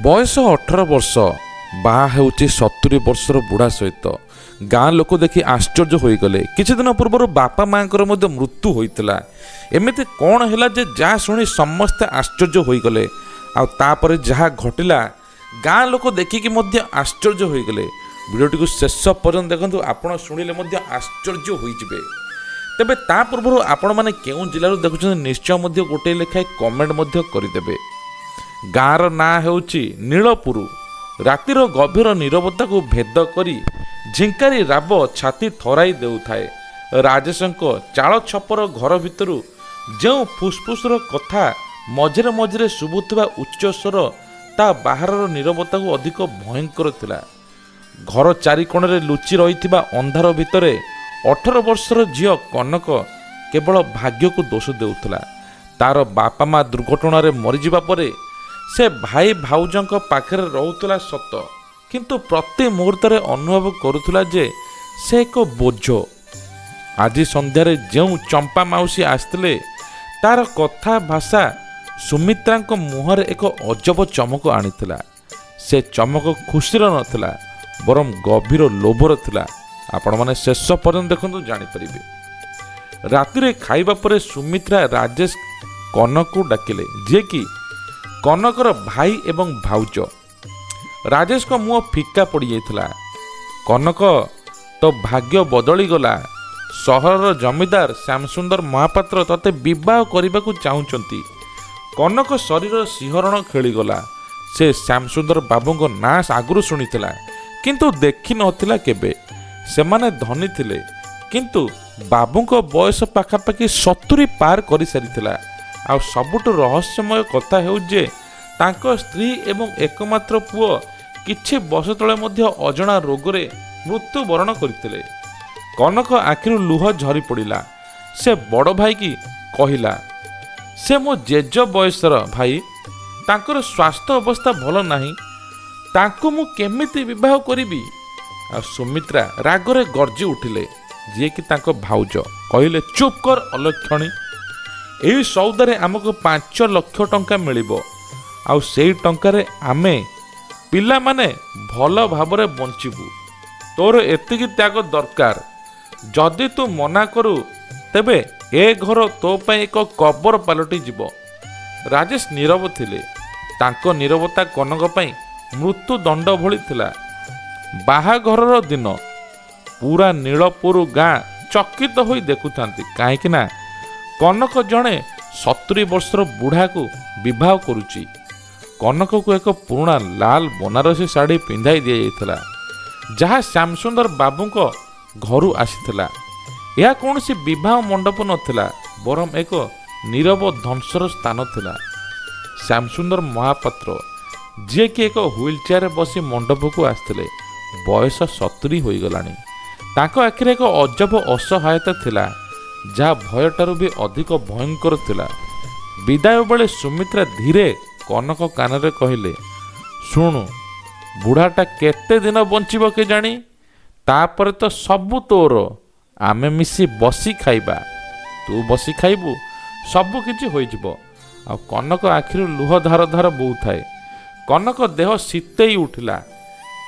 ବୟସ 18 ବର୍ଷ, ବାହା ହେଉଛି 70 ବର୍ଷର ବୁଢ଼ା ସହିତ। ଗାଁ ଲୋକ ଦେଖି ଆଶ୍ଚର୍ଯ୍ୟ ହୋଇଗଲେ। କିଛି ଦିନ ପୂର୍ବରୁ ବାପା ମାଙ୍କର ମଧ୍ୟ ମୃତ୍ୟୁ ହୋଇଥିଲା। ଏମିତି କ'ଣ ହେଲା ଯେ ଯାହା ଶୁଣି ସମସ୍ତେ ଆଶ୍ଚର୍ଯ୍ୟ ହୋଇଗଲେ। ଆଉ ତାପରେ ଯାହା ଘଟିଲା ଗାଁ ଲୋକ ଦେଖିକି ମଧ୍ୟ ଆଶ୍ଚର୍ଯ୍ୟ ହୋଇଗଲେ। ଭିଡ଼ିଓଟିକୁ ଶେଷ ପର୍ଯ୍ୟନ୍ତ ଦେଖନ୍ତୁ, ଆପଣ ଶୁଣିଲେ ମଧ୍ୟ ଆଶ୍ଚର୍ଯ୍ୟ ହୋଇଯିବେ। ତେବେ ତା ପୂର୍ବରୁ ଆପଣମାନେ କେଉଁ ଜିଲ୍ଲାରୁ ଦେଖୁଛନ୍ତି ନିଶ୍ଚୟ ମଧ୍ୟ ଗୋଟିଏ ଲେଖାଏଁ କମେଣ୍ଟ ମଧ୍ୟ କରିଦେବେ। ଗାଁର ନାଁ ହେଉଛି ନୀଳପୁର। ରାତିର ଗଭୀର ନୀରବତାକୁ ଭେଦ କରି ଝିଙ୍କାରୀ ରାବ ଛାତି ଥରାଇ ଦେଉଥାଏ। ରାଜେଶଙ୍କ ଚାଳ ଛପର ଘର ଭିତରୁ ଯେଉଁ ଫୁସ୍ଫୁସ୍ର କଥା ମଝିରେ ମଝିରେ ଶୁଭୁଥିବା ଉଚ୍ଚସ୍ୱର ତା ବାହାରର ନୀରବତାକୁ ଅଧିକ ଭୟଙ୍କର ଥିଲା। ଘର ଚାରିକୋଣରେ ଲୁଚି ରହିଥିବା ଅନ୍ଧାର ଭିତରେ 18 ବର୍ଷର ଝିଅ କନକ କେବଳ ଭାଗ୍ୟକୁ ଦୋଷ ଦେଉଥିଲା। ତାର ବାପା ମା ଦୁର୍ଘଟଣାରେ ମରିଯିବା ପରେ ସେ ଭାଇ ଭାଉଜଙ୍କ ପାଖରେ ରହୁଥିଲା ସତ, କିନ୍ତୁ ପ୍ରତି ମୁହୂର୍ତ୍ତରେ ଅନୁଭବ କରୁଥିଲା ଯେ ସେ ଏକ ବୋଝ। ଆଜି ସନ୍ଧ୍ୟାରେ ଯେଉଁ ଚମ୍ପା ମାଉସୀ ଆସିଥିଲେ, ତାର କଥା ଭାଷା ସୁମିତ୍ରାଙ୍କ ମୁହଁରେ ଏକ ଅଜବ ଚମକ ଆଣିଥିଲା। ସେ ଚମକ ଖୁସିର ନଥିଲା, ବରଂ ଗଭୀର ଲୋଭର ଥିଲା। ଆପଣମାନେ ଶେଷ ପର୍ଯ୍ୟନ୍ତ ଦେଖନ୍ତୁ, ଜାଣିପାରିବେ। ରାତିରେ ଖାଇବା ପରେ ସୁମିତ୍ରା ରାଜେଶ କନକକୁ ଡାକିଲେ, ଯିଏକି କନକର ଭାଇ ଏବଂ ଭାଉଜ। ରାଜେଶଙ୍କ ମୁହଁ ଫିକା ପଡ଼ିଯାଇଥିଲା। କନକ, ତୋ ଭାଗ୍ୟ ବଦଳିଗଲା। ସହରର ଜମିଦାର ଶ୍ୟାମସୁନ୍ଦର ମହାପାତ୍ର ତତେ ବିବାହ କରିବାକୁ ଚାହୁଁଛନ୍ତି। କନକ ଶରୀର ଶିହରଣ ଖେଳିଗଲା। ସେ ଶ୍ୟାମସୁନ୍ଦର ବାବୁଙ୍କ ନାଁ ଆଗରୁ ଶୁଣିଥିଲା, କିନ୍ତୁ ଦେଖିନଥିଲା କେବେ। ସେମାନେ ଧନୀ ଥିଲେ, କିନ୍ତୁ ବାବୁଙ୍କ ବୟସ ପାଖାପାଖି 70 ପାର କରିସାରିଥିଲା। ଆଉ ସବୁଠୁ ରହସ୍ୟମୟ କଥା ହେଉଛି ଯେ ତାଙ୍କ ସ୍ତ୍ରୀ ଏବଂ ଏକମାତ୍ର ପୁଅ କିଛି ବର୍ଷ ତଳେ ମଧ୍ୟ ଅଜଣା ରୋଗରେ ମୃତ୍ୟୁବରଣ କରିଥିଲେ। କନକ ଆଖିରୁ ଲୁହ ଝରି ପଡ଼ିଲା। ସେ ବଡ଼ ଭାଇକି କହିଲା, ସେ ମୋ ଜେଜ ବୟସର ଭାଇ, ତାଙ୍କର ସ୍ୱାସ୍ଥ୍ୟ ଅବସ୍ଥା ଭଲ ନାହିଁ, ତାଙ୍କୁ ମୁଁ କେମିତି ବିବାହ କରିବି? ଆଉ ସୁମିତ୍ରା ରାଗରେ ଗର୍ଜି ଉଠିଲେ, ଯିଏକି ତାଙ୍କ ଭାଉଜ। କହିଲେ, ଚୁପ୍ କର ଅଲକ୍ଷଣୀ। ଏହି ସଉଦାରେ ଆମକୁ 5 ଲକ୍ଷ ଟଙ୍କା ମିଳିବ। ଆଉ ସେଇ ଟଙ୍କାରେ ଆମେ ପିଲାମାନେ ଭଲ ଭାବରେ ବଞ୍ଚିବୁ। ତୋର ଏତିକି ତ୍ୟାଗ ଦରକାର। ଯଦି ତୁ ମନା କରୁ, ତେବେ ଏ ଘର ତୋ ପାଇଁ ଏକ କବର ପାଲଟି ଯିବ। ରାଜେଶ ନୀରବ ଥିଲେ। ତାଙ୍କ ନୀରବତା କନକ ପାଇଁ ମୃତ୍ୟୁ ଦଣ୍ଡ ଭଳି ଥିଲା। ବାହାଘରର ଦିନ ପୁରା ନୀଳପୁର ଗାଁ ଚକିତ ହୋଇ ଦେଖୁଥାନ୍ତି, କାହିଁକି ନା କନକ ଜଣେ 70 ବର୍ଷର ବୁଢ଼ାକୁ ବିବାହ କରୁଛି। କନକକୁ ଏକ ପୁରୁଣା ଲାଲ ବନାରସୀ ଶାଢ଼ୀ ପିନ୍ଧାଇ ଦିଆଯାଇଥିଲା, ଯାହା ଶ୍ୟାମସୁନ୍ଦର ବାବୁଙ୍କ ଘରୁ ଆସିଥିଲା। ଏହା କୌଣସି ବିବାହ ମଣ୍ଡପ ନଥିଲା, ବରଂ ଏକ ନୀରବ ଧ୍ୱଂସର ସ୍ଥାନ ଥିଲା। ଶ୍ୟାମସୁନ୍ଦର ମହାପାତ୍ର, ଯିଏକି ଏକ ହୁଇଲ୍ ଚେୟାରରେ ବସି ମଣ୍ଡପକୁ ଆସିଥିଲେ, ବୟସ 70 ହୋଇଗଲାଣି। ତାଙ୍କ ଆଖିରେ ଏକ ଅଜବ ଅସହାୟତା ଥିଲା, ଯାହା ଭୟଠାରୁ ବି ଅଧିକ ଭୟଙ୍କର ଥିଲା। ବିଦାୟ ବେଳେ ସୁମିତ୍ରା ଧୀରେ କନକ କାନରେ କହିଲେ, ଶୁଣୁ, ବୁଢ଼ାଟା କେତେ ଦିନ ବଞ୍ଚିବ କେଜାଣି? ତାପରେ ତ ସବୁ ତୋର। ଆମେ ମିଶି ବସି ଖାଇବା। ତୁ ବସି ଖାଇବୁ, ସବୁ କିଛି ହୋଇଯିବ। ଆଉ କନକ ଆଖିରୁ ଲୁହ ଧାର ଧାର ବୋହୁଥାଏ। କନକ ଦେହ ଶୀତେଇ ଉଠିଲା।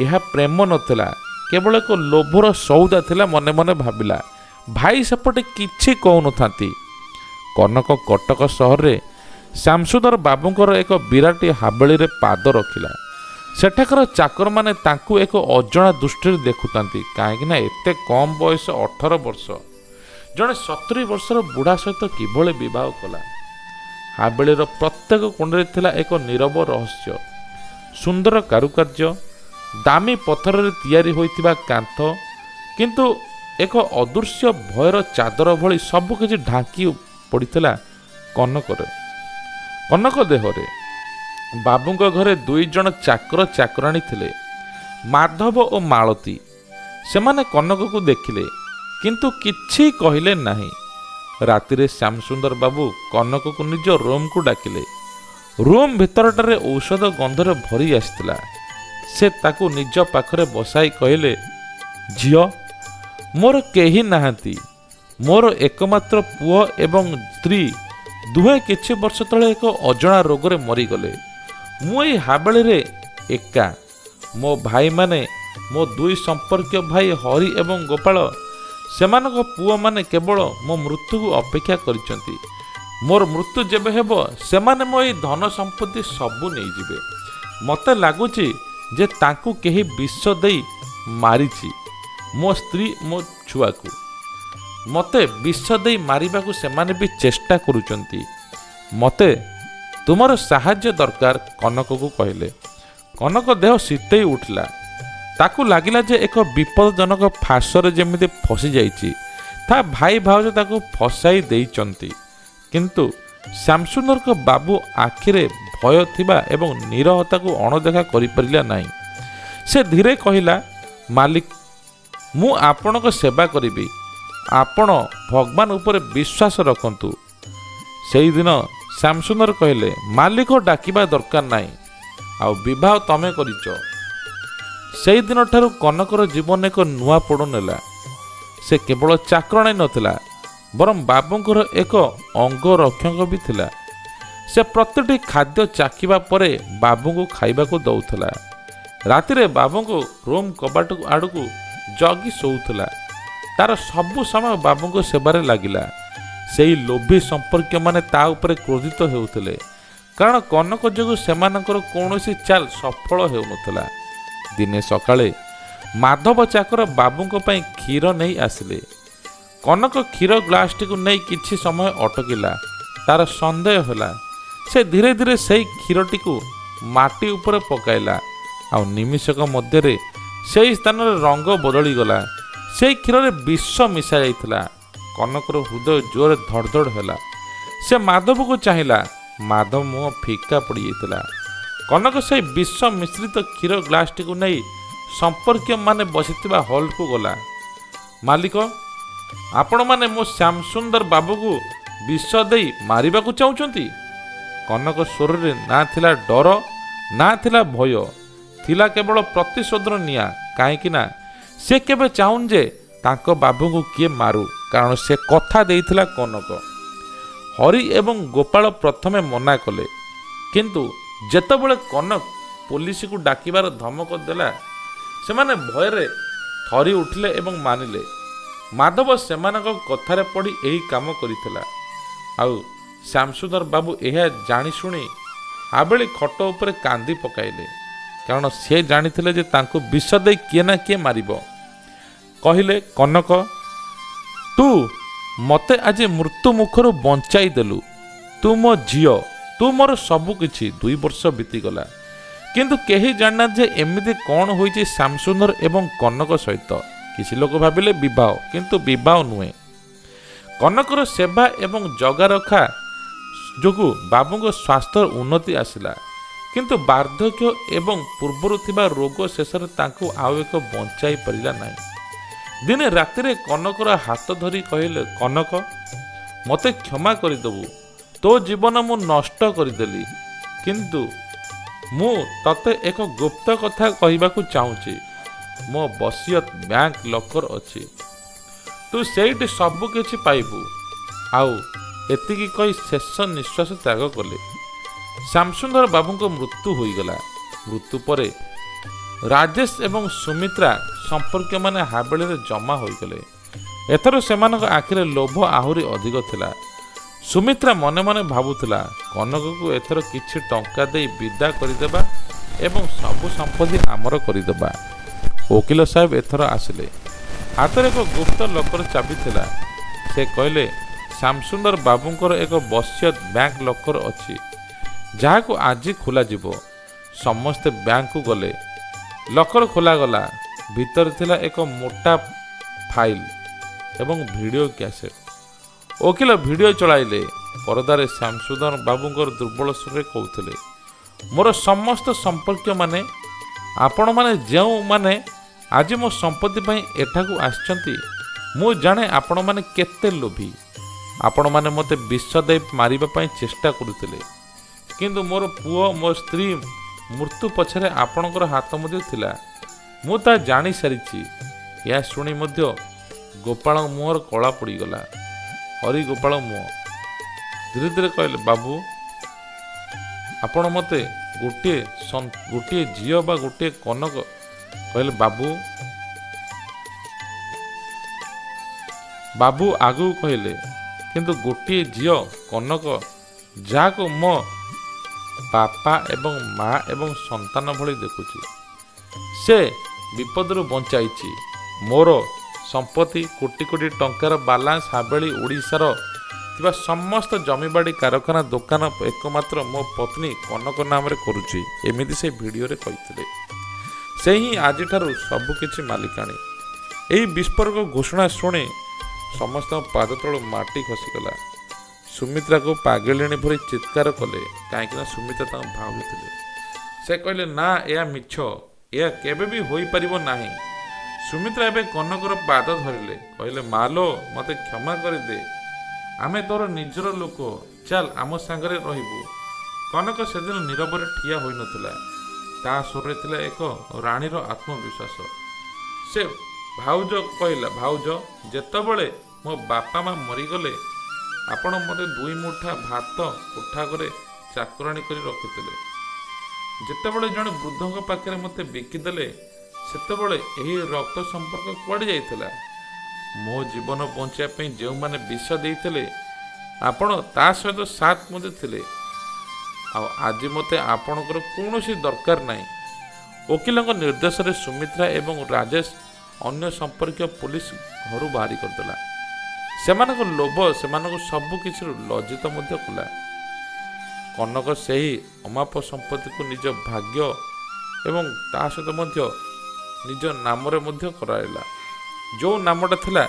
ଏହା ପ୍ରେମ ନଥିଲା, କେବଳ ଏକ ଲୋଭର ସଉଦା ଥିଲା। ମନେ ମନେ ଭାବିଲା, ଭାଇ ସେପଟେ କିଛି କହୁନଥାନ୍ତି। କନକ କଟକ ସହରରେ ଶ୍ୟାମସୁନ୍ଦର ବାବୁଙ୍କର ଏକ ବିରାଟି ହାବେଳିରେ ପାଦ ରଖିଲା। ସେଠାକାର ଚାକରମାନେ ତାଙ୍କୁ ଏକ ଅଜଣା ଦୃଷ୍ଟିରେ ଦେଖୁଥାନ୍ତି, କାହିଁକି ନା ଏତେ କମ୍ ବୟସ 18 ବର୍ଷ, ଜଣେ 70 ବର୍ଷର ବୁଢ଼ା ସହିତ କିଭଳି ବିବାହ କଲା। ହାବେଳିର ପ୍ରତ୍ୟେକ କୋଣରେ ଥିଲା ଏକ ନୀରବ ରହସ୍ୟ। ସୁନ୍ଦର କାରୁକାର୍ଯ୍ୟ, ଦାମୀ ପଥରରେ ତିଆରି ହୋଇଥିବା କାନ୍ଥ, କିନ୍ତୁ ଏକ ଅଦୃଶ୍ୟ ଭୟର ଚାଦର ଭଳି ସବୁକିଛି ଢାଙ୍କି ପଡ଼ିଥିଲା କନକ ଦେହରେ। ବାବୁଙ୍କ ଘରେ 2 ଜଣ ଚାକର ଚାକରାଣୀ ଥିଲେ, ମାଧବ ଓ ମାଳତୀ। ସେମାନେ କନକକୁ ଦେଖିଲେ, କିନ୍ତୁ କିଛି କହିଲେ ନାହିଁ। ରାତିରେ ଶ୍ୟାମସୁନ୍ଦର ବାବୁ କନକକୁ ନିଜ ରୁମ୍କୁ ଡାକିଲେ। ରୁମ୍ ଭିତରଟାରେ ଔଷଧ ଗନ୍ଧରେ ଭରି ଆସିଥିଲା। ସେ ତାକୁ ନିଜ ପାଖରେ ବସାଇ କହିଲେ, ଝିଅ, ମୋର କେହି ନାହାନ୍ତି। ମୋର ଏକମାତ୍ର ପୁଅ ଏବଂ ସ୍ତ୍ରୀ ଦୁହେଁ କିଛି ବର୍ଷ ତଳେ ଏକ ଅଜଣା ରୋଗରେ ମରିଗଲେ। ମୁଁ ଏଇ ହାବେଳିରେ ଏକା। ମୋ ଭାଇମାନେ, ମୋ ଦୁଇ ସମ୍ପର୍କୀୟ ଭାଇ ହରି ଏବଂ ଗୋପାଳ, ସେମାନଙ୍କ ପୁଅମାନେ କେବଳ ମୋ ମୃତ୍ୟୁକୁ ଅପେକ୍ଷା କରିଛନ୍ତି। ମୋର ମୃତ୍ୟୁ ଯେବେ ହେବ ସେମାନେ ମୋ ଏଇ ଧନ ସମ୍ପତ୍ତି ସବୁ ନେଇଯିବେ। ମୋତେ ଲାଗୁଛି ଯେ ତାଙ୍କୁ କେହି ବିଷ ଦେଇ ମାରିଛି, ମୋ ସ୍ତ୍ରୀ, ମୋ ଛୁଆକୁ। ମୋତେ ବିଷ ଦେଇ ମାରିବାକୁ ସେମାନେ ବି ଚେଷ୍ଟା କରୁଛନ୍ତି। ମୋତେ ତୁମର ସାହାଯ୍ୟ ଦରକାର, କନକକୁ କହିଲେ। କନକ ଦେହ ଶୀତେଇ ଉଠିଲା। ତାକୁ ଲାଗିଲା ଯେ ଏକ ବିପଦଜନକ ଫାଶରେ ଯେମିତି ଫସି ଯାଇଛି। ତା ଭାଇ ଭାଉଜ ତାକୁ ଫସାଇ ଦେଇଛନ୍ତି। କିନ୍ତୁ ଶ୍ୟାମସୁନ୍ଦରଙ୍କ ବାବୁ ଆଖିରେ ଭୟ ଥିବା ଏବଂ ନିରହତାକୁ ଅଣଦେଖା କରିପାରିଲା ନାହିଁ। ସେ ଧୀରେ କହିଲା, ମାଲିକ, ମୁଁ ଆପଣଙ୍କ ସେବା କରିବି। ଆପଣ ଭଗବାନ ଉପରେ ବିଶ୍ୱାସ ରଖନ୍ତୁ। ସେଇଦିନ ଶ୍ୟାମସୁନ୍ଦର କହିଲେ, ମାଲିକ ଡାକିବା ଦରକାର ନାହିଁ, ଆଉ ବିବାହ ତମେ କରିଛ। ସେଇଦିନଠାରୁ କନକର ଜୀବନ ଏକ ନୂଆ ପୋଡ଼ ନେଲା। ସେ କେବଳ ଚାକରାଣୀ ନଥିଲା, ବରଂ ବାବୁଙ୍କର ଏକ ଅଙ୍ଗରକ୍ଷକ ବି ଥିଲା। ସେ ପ୍ରତିଟି ଖାଦ୍ୟ ଚାଖିବା ପରେ ବାବୁଙ୍କୁ ଖାଇବାକୁ ଦେଉଥିଲା। ରାତିରେ ବାବୁଙ୍କୁ ରୁମ୍ କବାଟ ଆଡ଼କୁ ଜଗି ଶୋଉଥିଲା। ତାର ସବୁ ସମୟ ବାବୁଙ୍କ ସେବାରେ ଲାଗିଲା। ସେହି ଲୋଭୀ ସମ୍ପର୍କୀୟମାନେ ତା ଉପରେ କ୍ରୋଧିତ ହେଉଥିଲେ, କାରଣ କନକ ଯୋଗୁଁ ସେମାନଙ୍କର କୌଣସି ଚାଲ ସଫଳ ହେଉନଥିଲା। ଦିନେ ସକାଳେ ମାଧବ ଚାକର ବାବୁଙ୍କ ପାଇଁ କ୍ଷୀର ନେଇ ଆସିଲେ। କନକ କ୍ଷୀର ଗ୍ଲାସଟିକୁ ନେଇ କିଛି ସମୟ ଅଟକିଲା। ତାର ସନ୍ଦେହ ହେଲା। ସେ ଧୀରେ ଧୀରେ ସେହି କ୍ଷୀରଟିକୁ ମାଟି ଉପରେ ପକାଇଲା, ଆଉ ନିମିଷକ ମଧ୍ୟରେ ସେହି ସ୍ଥାନରେ ରଙ୍ଗ ବଦଳିଗଲା। ସେହି କ୍ଷୀରରେ ବିଷ ମିଶା ଯାଇଥିଲା। କନକର ହୃଦୟ ଜୋରରେ ଧଡ଼ ଧଡ଼ ହେଲା। ସେ ମାଧବକୁ ଚାହିଁଲା। ମାଧବ ମୁହଁ ଫିକା ପଡ଼ିଯାଇଥିଲା। କନକ ସେହି ବିଷ ମିଶ୍ରିତ କ୍ଷୀର ଗ୍ଲାସଟିକୁ ନେଇ ସମ୍ପର୍କୀୟମାନେ ବସିଥିବା ହଲ୍କୁ ଗଲା। ମାଲିକ, ଆପଣମାନେ ମୋ ଶ୍ୟାମସୁନ୍ଦର ବାବୁକୁ ବିଷ ଦେଇ ମାରିବାକୁ ଚାହୁଁଛନ୍ତି? କନକ ସ୍ୱରରେ ନା ଥିଲା ଡର, ନା ଥିଲା ଭୟ, ଥିଲା କେବଳ ପ୍ରତିଶୋଧର ନିଆଁ। କାହିଁକି ନା ସେ କେବେ ଚାହୁଁନି ଯେ ତାଙ୍କ ବାବୁଙ୍କୁ କିଏ ମାରୁ, କାରଣ ସେ କଥା ଦେଇଥିଲା କନକ। ହରି ଏବଂ ଗୋପାଳ ପ୍ରଥମେ ମନା କଲେ, କିନ୍ତୁ ଯେତେବେଳେ କନକ ପୋଲିସକୁ ଡାକିବାର ଧମକ ଦେଲା, ସେମାନେ ଭୟରେ ଥରି ଉଠିଲେ ଏବଂ ମାନିଲେ। ମାଧବ ସେମାନଙ୍କ କଥାରେ ପଡ଼ି ଏହି କାମ କରିଥିଲା। ଆଉ ଶ୍ୟାମସୁନ୍ଦର ବାବୁ ଏହା ଜାଣିଶୁଣି ହାବେଳି ଖଟ ଉପରେ କାନ୍ଦି ପକାଇଲେ, କାରଣ ସେ ଜାଣିଥିଲେ ଯେ ତାଙ୍କୁ ବିଷ ଦେଇ କିଏ ନା କିଏ ମାରିବ। କହିଲେ, କନକ, ତୁ ମୋତେ ଆଜି ମୃତ୍ୟୁ ମୁଖରୁ ବଞ୍ଚାଇ ଦେଲୁ। ତୁ ମୋ ଝିଅ, ତୁ ମୋର ସବୁକିଛି। 2 ବର୍ଷ ବିତିଗଲା, କିନ୍ତୁ କେହି ଜାଣିନାହାନ୍ତି ଯେ ଏମିତି କ'ଣ ହୋଇଛି ଶ୍ୟାମସୁନ୍ଦର ଏବଂ କନକ ସହିତ। କିଛି ଲୋକ ଭାବିଲେ ବିବାହ, କିନ୍ତୁ ବିବାହ ନୁହେଁ। କନକର ସେବା ଏବଂ ଜଗାରଖା ଯୋଗୁଁ ବାବୁଙ୍କ ସ୍ୱାସ୍ଥ୍ୟର ଉନ୍ନତି ଆସିଲା, କିନ୍ତୁ ବାର୍ଦ୍ଧକ୍ୟ ଏବଂ ପୂର୍ବରୁ ଥିବା ରୋଗ ଶେଷରେ ତାଙ୍କୁ ଆଉ ଏକ ବଞ୍ଚାଇ ପାରିଲା ନାହିଁ। ଦିନେ ରାତିରେ କନକର ହାତ ଧରି କହିଲେ, କନକ, ମୋତେ କ୍ଷମା କରିଦେବୁ। ତୋ ଜୀବନ ମୁଁ ନଷ୍ଟ କରିଦେଲି, କିନ୍ତୁ ମୁଁ ତତେ ଏକ ଗୁପ୍ତ କଥା କହିବାକୁ ଚାହୁଁଛି। ମୋ ବସିୟତ ବ୍ୟାଙ୍କ ଲକର ଅଛି, ତୁ ସେଇଠି ସବୁ କିଛି ପାଇବୁ। ଆଉ ଏତିକି କହି ଶେଷ ନିଶ୍ୱାସ ତ୍ୟାଗ କଲେ। ଶ୍ୟାମସୁନ୍ଦର ବାବୁଙ୍କ ମୃତ୍ୟୁ ହୋଇଗଲା। ମୃତ୍ୟୁ ପରେ ରାଜେଶ ଏବଂ ସୁମିତ୍ରା ସମ୍ପର୍କୀୟମାନେ ହାବେଳିରେ ଜମା ହୋଇଗଲେ। ଏଥର ସେମାନଙ୍କ ଆଖିରେ ଲୋଭ ଆହୁରି ଅଧିକ ଥିଲା। ସୁମିତ୍ରା ମନେ ମନେ ଭାବୁଥିଲା, କନକକୁ ଏଥର କିଛି ଟଙ୍କା ଦେଇ ବିଦା କରିଦେବା ଏବଂ ସବୁ ସମ୍ପତ୍ତି ଆମର କରିଦେବା। ଓକିଲ ସାହେବ ଏଥର ଆସିଲେ। ହାତରେ ଏକ ଗୁପ୍ତ ଲକର ଚାବି ଥିଲା। ସେ କହିଲେ, ଶ୍ୟାମସୁନ୍ଦର ବାବୁଙ୍କର ଏକ ବସିୟତ ବ୍ୟାଙ୍କ ଲକର ଅଛି, ଯାହାକୁ ଆଜି ଖୋଲାଯିବ। ସମସ୍ତେ ବ୍ୟାଙ୍କକୁ ଗଲେ। ଲକର ଖୋଲାଗଲା। ଭିତରେ ଥିଲା ଏକ ମୋଟା ଫାଇଲ ଏବଂ ଭିଡ଼ିଓ କ୍ୟାସେଟ୍। ଓକିଲ ଭିଡ଼ିଓ ଚଳାଇଲେ। ପରଦାରେ ଶ୍ୟାମସୁନ୍ଦର ବାବୁଙ୍କର ଦୁର୍ବଳ ସ୍ୱରରେ କହୁଥିଲେ, ମୋର ସମସ୍ତ ସମ୍ପର୍କୀୟମାନେ, ଆପଣମାନେ ଯେଉଁମାନେ ଆଜି ମୋ ସମ୍ପତ୍ତି ପାଇଁ ଏଠାକୁ ଆସିଛନ୍ତି, ମୁଁ ଜାଣେ ଆପଣମାନେ କେତେ ଲୋଭୀ। ଆପଣମାନେ ମୋତେ ବିଷ ଦେଇ ମାରିବା ପାଇଁ ଚେଷ୍ଟା କରୁଥିଲେ, କିନ୍ତୁ ମୋର ପୁଅ, ମୋ ସ୍ତ୍ରୀ ମୃତ୍ୟୁ ପଛରେ ଆପଣଙ୍କର ହାତ ମଧ୍ୟ ଥିଲା। ମୁଁ ତା ଜାଣିସାରିଛି। ଏହା ଶୁଣି ମଧ୍ୟ ଗୋପାଳଙ୍କ ମୁହଁର କଳା ପଡ଼ିଗଲା। ହରି ଗୋପାଳ ମୁହଁ ଧୀରେ ଧୀରେ କହିଲେ, ବାବୁ, ଆପଣ ମୋତେ ଗୋଟିଏ ଝିଅ ବା ଗୋଟିଏ କନକ କହିଲେ ବାବୁ ଆଗକୁ କହିଲେ, କିନ୍ତୁ ଗୋଟିଏ ଝିଅ କନକ ଯାହାକୁ ମୋ ବାପା ଏବଂ ମା ଏବଂ ସନ୍ତାନ ଭଳି ଦେଖୁଛି, ସେ ବିପଦରୁ ବଞ୍ଚାଇଛି। ମୋର ସମ୍ପତ୍ତି କୋଟି କୋଟି ଟଙ୍କାର ବାଲାନ୍ସ ହାବେଳି ଓଡ଼ିଶାର ଥିବା ସମସ୍ତ ଜମିବାଡ଼ି କାରଖାନା ଦୋକାନ ଏକମାତ୍ର ମୋ ପତ୍ନୀ କନକ ନାମରେ କରୁଛି, ଏମିତି ସେ ଭିଡ଼ିଓରେ କହିଥିଲେ। ସେ ହିଁ ଆଜିଠାରୁ ସବୁକିଛି ମାଲିକାଣୀ। ଏହି ବିସ୍ଫୋରକ ଘୋଷଣା ଶୁଣି ସମସ୍ତଙ୍କ ପାଦ ତଳୁ ମାଟି ଖସିଗଲା। ସୁମିତ୍ରାକୁ ପାଗଳିଣୀ ଭଳି ଚିତ୍କାର କଲେ, କାହିଁକିନା ସୁମିତ୍ରା ତାଙ୍କୁ ଭାବୁଥିଲେ। ସେ କହିଲେ, ନା, ଏହା ମିଛ, ଏହା କେବେ ବି ହୋଇପାରିବ ନାହିଁ। ସୁମିତ୍ରା ଏବେ କନକର ପାଦ ଧରିଲେ, କହିଲେ, ମାଲୋ, ମୋତେ କ୍ଷମା କରିଦେ, ଆମେ ତୋର ନିଜର ଲୋକ, ଚାଲ ଆମ ସାଙ୍ଗରେ ରହିବୁ। କନକ ସେଦିନ ନୀରବରେ ଠିଆ ହୋଇନଥିଲା। ତା ସ୍ୱରରେ ଥିଲା ଏକ ରାଣୀର ଆତ୍ମବିଶ୍ୱାସ। ସେ ଭାଉଜ କହିଲା, ଭାଉଜ, ଯେତେବେଳେ ମୋ ବାପା ମା ମରିଗଲେ ଆପଣ ମୋତେ 2 ମୁଠା ଭାତ କୋଠା ଘରେ ଚାକରାଣୀ କରି ରଖିଥିଲେ। ଯେତେବେଳେ ଜଣେ ବୃଦ୍ଧଙ୍କ ପାଖରେ ମୋତେ ବିକିଦେଲେ ସେତେବେଳେ ଏହି ରକ୍ତ ସମ୍ପର୍କ କୁଆଡ଼େ ଯାଇଥିଲା? ମୋ ଜୀବନ ବଞ୍ଚାଇବା ପାଇଁ ଯେଉଁମାନେ ବିଷ ଦେଇଥିଲେ ଆପଣ ତା ସହିତ ସାଥ ମଧ୍ୟ ଥିଲେ। ଆଉ ଆଜି ମୋତେ ଆପଣଙ୍କର କୌଣସି ଦରକାର ନାହିଁ। ଓକିଲଙ୍କ ନିର୍ଦ୍ଦେଶରେ ସୁମିତ୍ରା ଏବଂ ରାଜେଶ ଅନ୍ୟ ସମ୍ପର୍କୀୟ ପୋଲିସ ଘରୁ ବାହାରି କରିଦେଲା। ସେମାନଙ୍କ ଲୋଭ ସେମାନଙ୍କୁ ସବୁ କିଛିରୁ ଲଜ୍ଜିତ ମଧ୍ୟ କଲା। କନକ ସେହି ଅମାପ ସମ୍ପତ୍ତିକୁ ନିଜ ଭାଗ୍ୟ ଏବଂ ତା ସହିତ ମଧ୍ୟ ନିଜ ନାମରେ ମଧ୍ୟ କରାଇଲା, ଯେଉଁ ନାମଟା ଥିଲା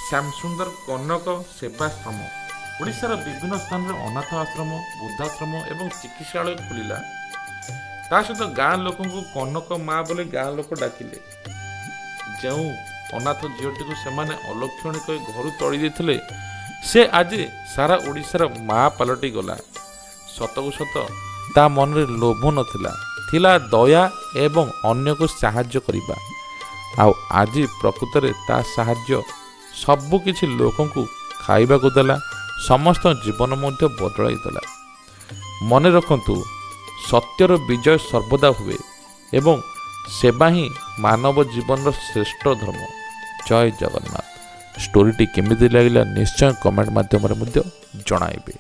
ଶ୍ୟାମସୁନ୍ଦର କନକ ସେବାଶ୍ରମ। ଓଡ଼ିଶାର ବିଭିନ୍ନ ସ୍ଥାନରେ ଅନାଥ ଆଶ୍ରମ, ବୃଦ୍ଧାଶ୍ରମ ଏବଂ ଚିକିତ୍ସାଳୟ ଖୋଲିଲା। ତା ସହିତ ଗାଁ ଲୋକଙ୍କୁ କନକ ମା ବୋଲି ଗାଁ ଲୋକ ଡାକିଲେ। ଯେଉଁ ଅନାଥ ଝିଅଟିକୁ ସେମାନେ ଅଲକ୍ଷଣୀ କରି ଘରୁ ତଳି ଦେଇଥିଲେ ସେ ଆଜି ସାରା ଓଡ଼ିଶାର ମା ପାଲଟି ଗଲା। ସତକୁ ସତ ତା ମନରେ ଲୋଭ ନଥିଲା, ଥିଲା ଦୟା ଏବଂ ଅନ୍ୟକୁ ସାହାଯ୍ୟ କରିବା। ଆଉ ଆଜି ପ୍ରକୃତରେ ତା ସାହାଯ୍ୟ ସବୁ କିଛି ଲୋକଙ୍କୁ ଖାଇବାକୁ ଦେଲା, ସମସ୍ତ ଜୀବନ ମଧ୍ୟ ବଦଳାଇ ଦେଲା। ମନେ ରଖନ୍ତୁ, ସତ୍ୟର ବିଜୟ ସର୍ବଦା ହୁଏ ଏବଂ ସେବା ହିଁ ମାନବ ଜୀବନର ଶ୍ରେଷ୍ଠ ଧର୍ମ। ଜୟ ଜଗନ୍ନାଥ। ଷ୍ଟୋରିଟି କେମିତି ଲାଗିଲା ନିଶ୍ଚୟ କମେଣ୍ଟ ମାଧ୍ୟମରେ ମଧ୍ୟ ଜଣାଇବେ।